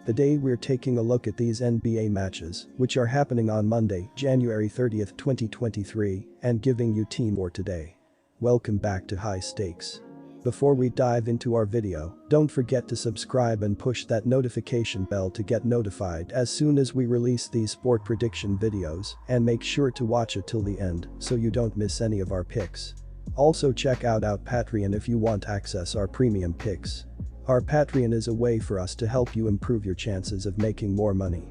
Today we're taking a look at these NBA matches, which are happening on Monday, January 30th, 2023, and giving you team for today. Welcome back to High Stakes. Before we dive into our video, don't forget to subscribe and push that notification bell to get notified as soon as we release these sport prediction videos, and make sure to watch it till the end so you don't miss any of our picks. Also check out our Patreon if you want access our premium picks. Our Patreon is a way for us to help you improve your chances of making more money.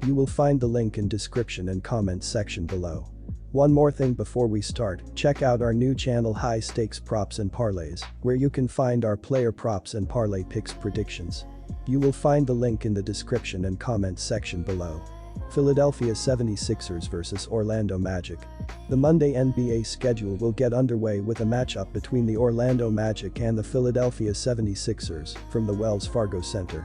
You will find the link in description and comments section below. One more thing before we start, check out our new channel High Stakes Props and Parlays, where you can find our player props and parlay picks predictions. You will find the link in the description and comments section below. Philadelphia 76ers vs Orlando Magic. The Monday NBA schedule will get underway with a matchup between the Orlando Magic and the Philadelphia 76ers from the Wells Fargo Center.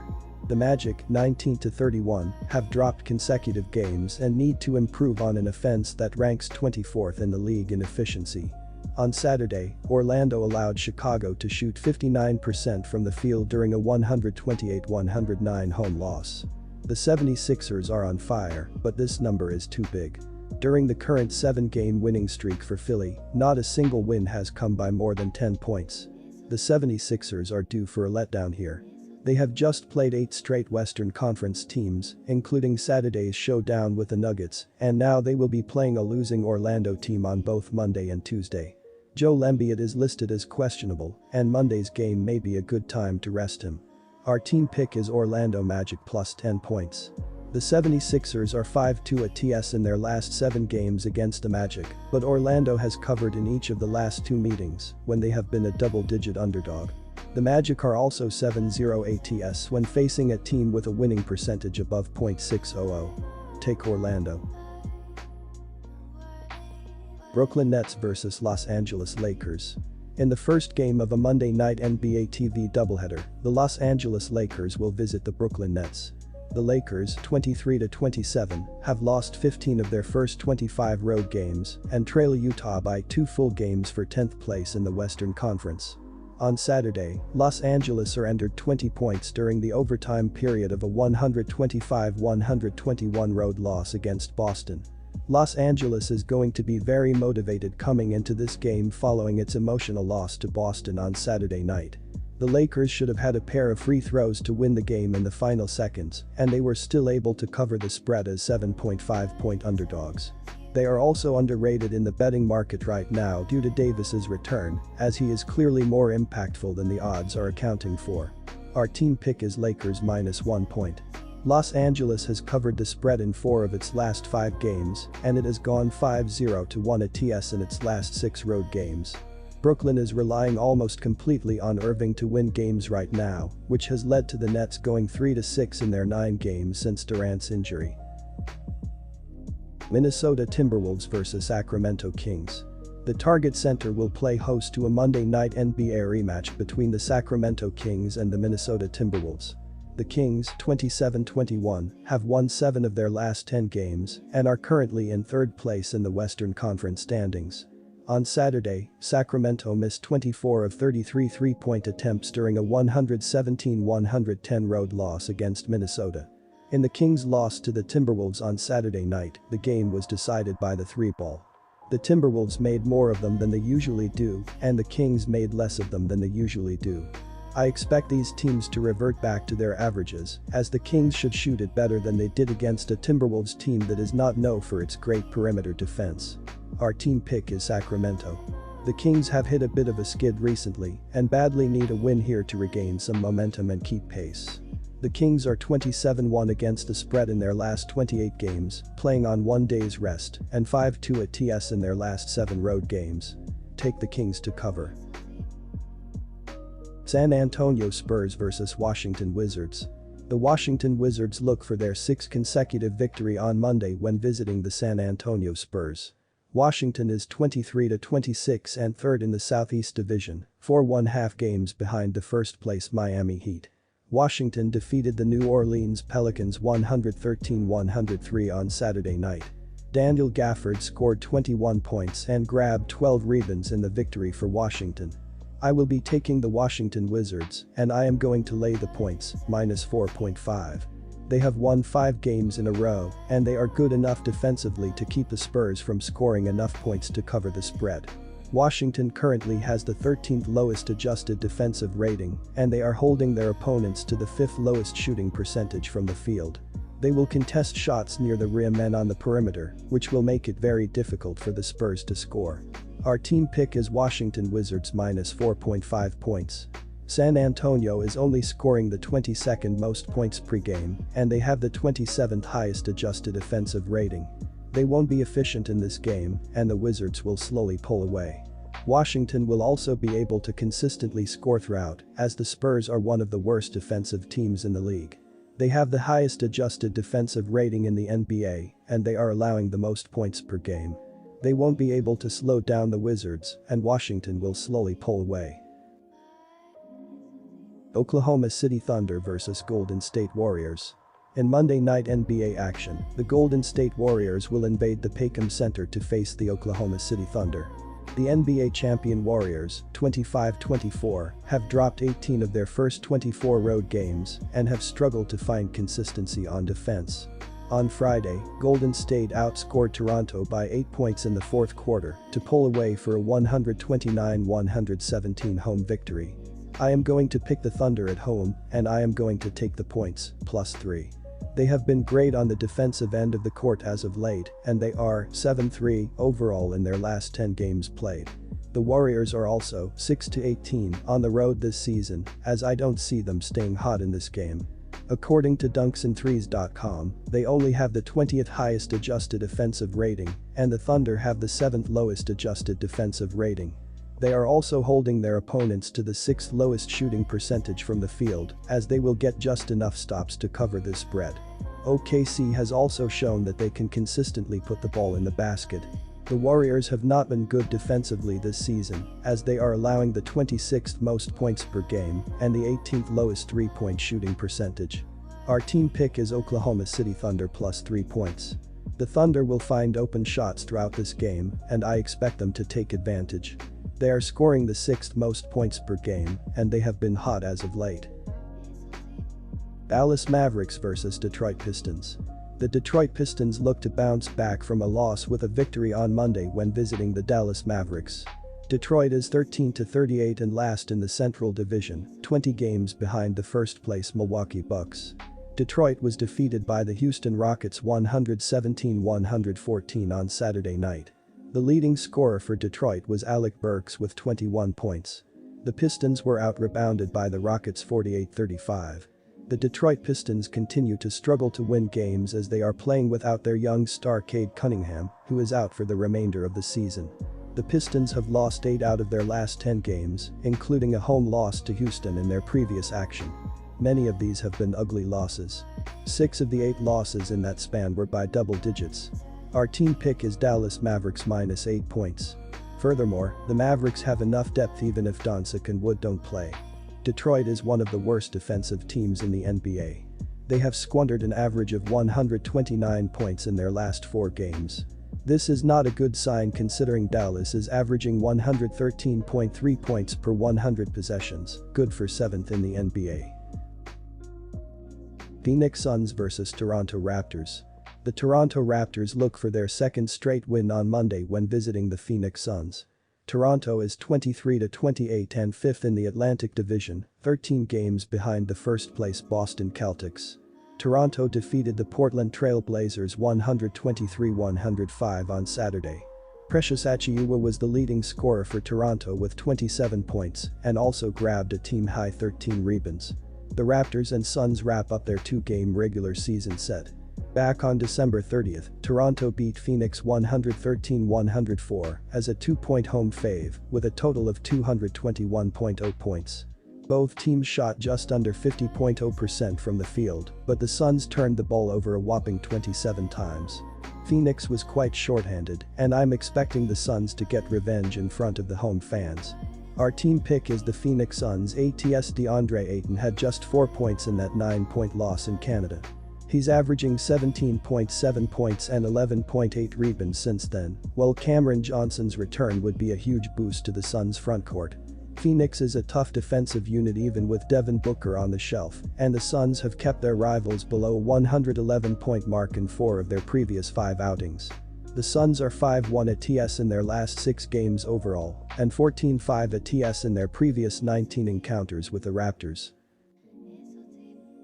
The Magic, 19-31, have dropped consecutive games and need to improve on an offense that ranks 24th in the league in efficiency. On Saturday, Orlando allowed Chicago to shoot 59% from the field during a 128-109 home loss. The 76ers are on fire, but this number is too big. During the current 7-game winning streak for Philly, not a single win has come by more than 10 points. The 76ers are due for a letdown here. They have just played 8 straight Western Conference teams, including Saturday's showdown with the Nuggets, and now they will be playing a losing Orlando team on both Monday and Tuesday. Joel Embiid is listed as questionable, and Monday's game may be a good time to rest him. Our team pick is Orlando Magic plus 10 points. The 76ers are 5-2 at TS in their last 7 games against the Magic, but Orlando has covered in each of the last 2 meetings when they have been a double-digit underdog. The Magic are also 7-0 ATS when facing a team with a winning percentage above .600. Take Orlando. Brooklyn Nets vs Los Angeles Lakers. In the first game of a Monday night NBA TV doubleheader, the Los Angeles Lakers will visit the Brooklyn Nets. The Lakers, 23-27, have lost 15 of their first 25 road games and trail Utah by 2 full games for 10th place in the Western Conference. On Saturday, Los Angeles earned 20 points during the overtime period of a 125-121 road loss against Boston. Los Angeles is going to be very motivated coming into this game following its emotional loss to Boston on Saturday night. The Lakers should have had a pair of free throws to win the game in the final seconds, and they were still able to cover the spread as 7.5-point underdogs. They are also underrated in the betting market right now due to Davis's return, as he is clearly more impactful than the odds are accounting for. Our team pick is Lakers minus 1 point. Los Angeles has covered the spread in 4 of its last 5 games, and it has gone 5-0-1 at TS in its last 6 road games. Brooklyn is relying almost completely on Irving to win games right now, which has led to the Nets going 3-6 in their 9 games since Durant's injury. Minnesota Timberwolves vs Sacramento Kings. The Target Center will play host to a Monday night NBA rematch between the Sacramento Kings and the Minnesota Timberwolves. The Kings, 27-21, have won 7 of their last 10 games and are currently in 3rd place in the Western Conference standings. On Saturday, Sacramento missed 24 of 33 three-point attempts during a 117-110 road loss against Minnesota. In the Kings' loss to the Timberwolves on Saturday night, the game was decided by the 3-ball. The Timberwolves made more of them than they usually do, and the Kings made less of them than they usually do. I expect these teams to revert back to their averages, as the Kings should shoot it better than they did against a Timberwolves team that is not known for its great perimeter defense. Our team pick is Sacramento. The Kings have hit a bit of a skid recently and badly need a win here to regain some momentum and keep pace. The Kings are 27-1 against the spread in their last 28 games, playing on 1 day's rest, and 5-2 at TS in their last 7 road games. Take the Kings to cover. San Antonio Spurs vs Washington Wizards. The Washington Wizards look for their 6th consecutive victory on Monday when visiting the San Antonio Spurs. Washington is 23-26 and 3rd in the Southeast Division, 4.5 games behind the 1st-place Miami Heat. Washington defeated the New Orleans Pelicans 113-103 on Saturday night. Daniel Gafford scored 21 points and grabbed 12 rebounds in the victory for Washington. I will be taking the Washington Wizards, and I am going to lay the points, -4.5. They have won 5 games in a row, and they are good enough defensively to keep the Spurs from scoring enough points to cover the spread. Washington currently has the 13th lowest adjusted defensive rating, and they are holding their opponents to the 5th lowest shooting percentage from the field. They will contest shots near the rim and on the perimeter, which will make it very difficult for the Spurs to score. Our team pick is Washington Wizards minus 4.5 points. San Antonio is only scoring the 22nd most points per game, and they have the 27th highest adjusted offensive rating. They won't be efficient in this game, and the Wizards will slowly pull away. Washington will also be able to consistently score throughout, as the Spurs are one of the worst defensive teams in the league. They have the highest adjusted defensive rating in the NBA, and they are allowing the most points per game. They won't be able to slow down the Wizards, and Washington will slowly pull away. Oklahoma City Thunder vs Golden State Warriors. In Monday night NBA action, the Golden State Warriors will invade the Paycom Center to face the Oklahoma City Thunder. The NBA champion Warriors, 25-24, have dropped 18 of their first 24 road games and have struggled to find consistency on defense. On Friday, Golden State outscored Toronto by 8 points in the fourth quarter to pull away for a 129-117 home victory. I am going to pick the Thunder at home, and I am going to take the points, +3. They have been great on the defensive end of the court as of late, and they are 7-3 overall in their last 10 games played. The Warriors are also 6-18 on the road this season, as I don't see them staying hot in this game. According to dunksandthrees.com, they only have the 20th highest adjusted offensive rating, and the Thunder have the 7th lowest adjusted defensive rating. They are also holding their opponents to the 6th lowest shooting percentage from the field, as they will get just enough stops to cover this spread. OKC has also shown that they can consistently put the ball in the basket. The Warriors have not been good defensively this season, as they are allowing the 26th most points per game and the 18th lowest three-point shooting percentage. Our team pick is Oklahoma City Thunder +3 points. The Thunder will find open shots throughout this game, and I expect them to take advantage. They are scoring the 6th most points per game, and they have been hot as of late. Dallas Mavericks vs Detroit Pistons. The Detroit Pistons look to bounce back from a loss with a victory on Monday when visiting the Dallas Mavericks. Detroit is 13-38 and last in the Central Division, 20 games behind the first-place Milwaukee Bucks. Detroit was defeated by the Houston Rockets 117-114 on Saturday night. The leading scorer for Detroit was Alec Burks with 21 points. The Pistons were out-rebounded by the Rockets 48-35. The Detroit Pistons continue to struggle to win games as they are playing without their young star Cade Cunningham, who is out for the remainder of the season. The Pistons have lost 8 out of their last 10 games, including a home loss to Houston in their previous action. Many of these have been ugly losses. 6 of the 8 losses in that span were by double digits. Our team pick is Dallas Mavericks -8 points. Furthermore, the Mavericks have enough depth even if Doncic and Wood don't play. Detroit is one of the worst defensive teams in the NBA. They have squandered an average of 129 points in their last 4 games. This is not a good sign considering Dallas is averaging 113.3 points per 100 possessions, good for 7th in the NBA. Phoenix Suns vs Toronto Raptors. The Toronto Raptors look for their second straight win on Monday when visiting the Phoenix Suns. Toronto is 23-28 and 5th in the Atlantic Division, 13 games behind the first-place Boston Celtics. Toronto defeated the Portland Trail Blazers 123-105 on Saturday. Precious Achiuwa was the leading scorer for Toronto with 27 points and also grabbed a team-high 13 rebounds. The Raptors and Suns wrap up their 2-game regular season set. Back on December 30th, Toronto beat Phoenix 113-104 as a 2-point home fave with a total of 221.0 points. Both teams shot just under 50.0% from the field, but the Suns turned the ball over a whopping 27 times. Phoenix was quite shorthanded, and I'm expecting the Suns to get revenge in front of the home fans. Our team pick is the Phoenix Suns. ATS DeAndre Ayton had just 4 points in that 9-point loss in Canada. He's averaging 17.7 points and 11.8 rebounds since then, while Cameron Johnson's return would be a huge boost to the Suns' frontcourt. Phoenix is a tough defensive unit even with Devin Booker on the shelf, and the Suns have kept their rivals below 111-point mark in 4 of their previous 5 outings. The Suns are 5-1 at TS in their last 6 games overall, and 14-5 at TS in their previous 19 encounters with the Raptors.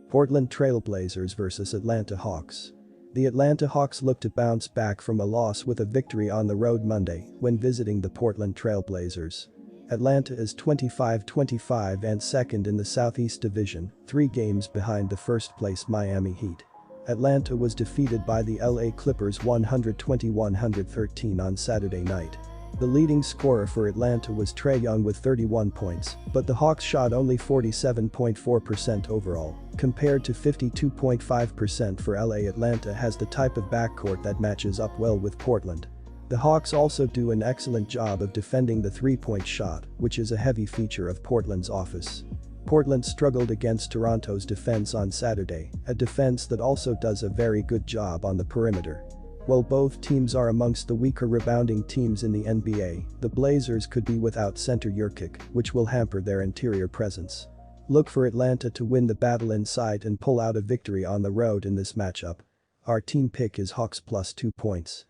Portland Trail Blazers vs Atlanta Hawks. The Atlanta Hawks look to bounce back from a loss with a victory on the road Monday when visiting the Portland Trail Blazers. Atlanta is 25-25 and second in the Southeast Division, 3 games behind the first-place Miami Heat. Atlanta was defeated by the LA Clippers 120-113 on Saturday night. The leading scorer for Atlanta was Trae Young with 31 points, but the Hawks shot only 47.4% overall, compared to 52.5% for LA. Atlanta has the type of backcourt that matches up well with Portland. The Hawks also do an excellent job of defending the three-point shot, which is a heavy feature of Portland's offense. Portland struggled against Toronto's defense on Saturday, a defense that also does a very good job on the perimeter. While both teams are amongst the weaker rebounding teams in the NBA, the Blazers could be without center Nurkic, which will hamper their interior presence. Look for Atlanta to win the battle inside and pull out a victory on the road in this matchup. Our team pick is Hawks +2 points.